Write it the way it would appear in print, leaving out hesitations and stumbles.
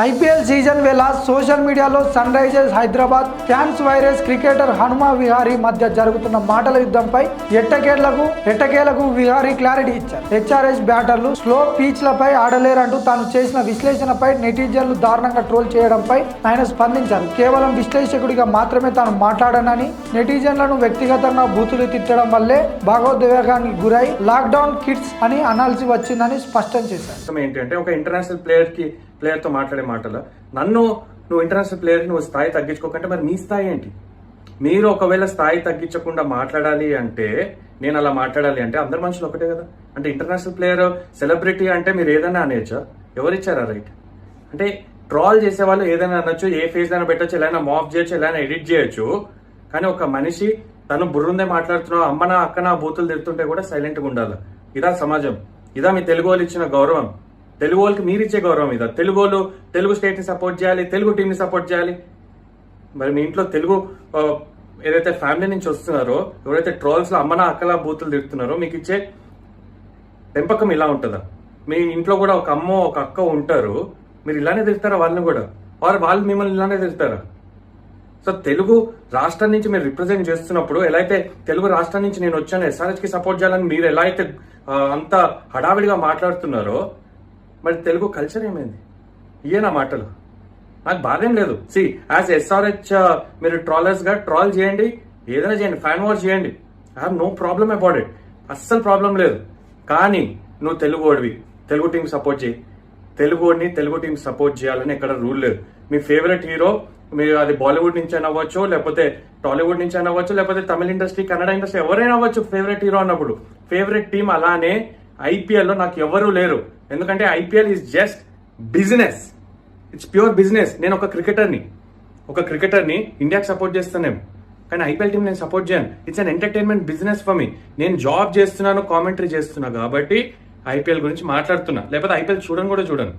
IPL season వేళ social మీడియాలో sunrisers Hyderabad fans versus cricketer Hanuma Vihari మధ్య జరుగుతున్న మాటల యుద్ధంపై ఎట్టకేలకు విహారీ క్లారిటీ ఇచ్చారు. హెచ్ఆర్ఎస్ బ్యాటర్లు స్లో పిచ్లపై ఆడలేరంటూ తాను చేసిన విశ్లేషణపై నెటిజన్లు దారుణంగా ట్రోల్ చేయడంపై ఆయన స్పందించారు. కేవలం విశ్లేషకుడిగా మాత్రమే తాను మాట్లాడానని, నెటిజన్లను వ్యక్తిగతంగా బూతులు తిట్టడం వల్లే భావోద్వేగానికి గురై లాక్డౌన్ కిడ్స్ అని అనాల్సి వచ్చిందని స్పష్టం చేశారు. ఏంటంటే ఒక ఇంటర్నేషనల్ ప్లేయర్తో మాట్లాడే మాటలు, నువ్వు ఇంటర్నేషనల్ ప్లేయర్ నువ్వు స్థాయి తగ్గించుకోకంటే మరి మీ స్థాయి ఏంటి? మీరు ఒకవేళ స్థాయి తగ్గించకుండా మాట్లాడాలి అంటే, నేను అలా మాట్లాడాలి అంటే అందరు మనుషులు ఒకటే కదా. అంటే ఇంటర్నేషనల్ ప్లేయర్ సెలబ్రిటీ అంటే మీరు ఏదైనా అనేయచ్చా? ఎవరిచ్చారా రైట్? అంటే ట్రాల్ చేసే వాళ్ళు ఏదైనా అనొచ్చు, ఏ ఫేజ్ అయినా పెట్టచ్చు, ఎలా మాఫ్ చేయొచ్చు, ఎలా ఎడిట్ చేయొచ్చు. కానీ ఒక మనిషి తను బుర్రుందే మాట్లాడుతున్నావు, అమ్మనా అక్కనా బూతులు తిడుతుంటే కూడా సైలెంట్గా ఉండాలి. ఇదా సమాజం? ఇదా మీ తెలుగు వాళ్ళు ఇచ్చిన గౌరవం? తెలుగు వాళ్ళకి మీరిచ్చే గౌరవం ఇదా? తెలుగు వాళ్ళు తెలుగు స్టేట్ ని సపోర్ట్ చేయాలి, తెలుగు టీం ని సపోర్ట్ చేయాలి. మరి మీ ఇంట్లో తెలుగు ఏదైతే ఫ్యామిలీ నుంచి వస్తున్నారో, ఎవరైతే ట్రోల్స్ లో అమ్మనా అక్కలా బూతులు తిడుతున్నారో, మీకు ఇచ్చే పెంపకం ఇలా ఉంటుందా? మీ ఇంట్లో కూడా ఒక అమ్మ ఒక అక్క ఉంటారు, మీరు ఇలానే తిడతారా వాళ్ళని కూడా? వాళ్ళు మిమ్మల్ని ఇలానే తిడతారా? సో తెలుగు రాష్ట్రం నుంచి మీరు రిప్రజెంట్ చేస్తున్నప్పుడు, ఎలా అయితే తెలుగు రాష్ట్రం నుంచి నేను వచ్చాను ఎస్ఆర్హెచ్ కి సపోర్ట్ చేయాలని మీరు ఎలా అయితే అంత హడావిడిగా మాట్లాడుతున్నారో, మరి తెలుగు కల్చర్ ఏమైంది? ఇయేనా మాటలు? నాకు బాధేం లేదు. యాజ్ ఎస్ఆర్హెచ్ మీరు ట్రాలర్స్ గా ట్రాల్ చేయండి, ఏదైనా చేయండి, ఫ్యాన్ వార్ చేయండి. I have no problem about it, అస్సలు ప్రాబ్లం లేదు. కానీ నువ్వు తెలుగు ఓడివి, తెలుగు టీం సపోర్ట్ చేయి. తెలుగు టీం సపోర్ట్ చేయాలని ఎక్కడ రూల్ లేదు. మీ ఫేవరెట్ హీరో, మీరు అది బాలీవుడ్ నుంచి అయినా అవ్వచ్చు, లేకపోతే టాలీవుడ్ నుంచి అయినా అవ్వచ్చు, లేకపోతే తమిళ ఇండస్ట్రీ, కన్నడ ఇండస్ట్రీ, ఎవరైనా అవ్వచ్చు ఫేవరెట్ హీరో అన్నప్పుడు. ఫేవరెట్ టీం అలానే ఐపీఎల్ లో నాకు ఎవరూ లేరు. ఎందుకంటే IPL is just business, it's pure business. నేను ఒక క్రికెటర్ని ఇండియాకి సపోర్ట్ చేస్తానేమో, కానీ ఐపీఎల్ టీం నేను సపోర్ట్ చేయను. It's an entertainment business for me. నేను జాబ్ చేస్తున్నాను, కామెంటరీ చేస్తున్నా కాబట్టి ఐపీఎల్ గురించి మాట్లాడుతున్నా, లేకపోతే ఐపీఎల్ చూడను.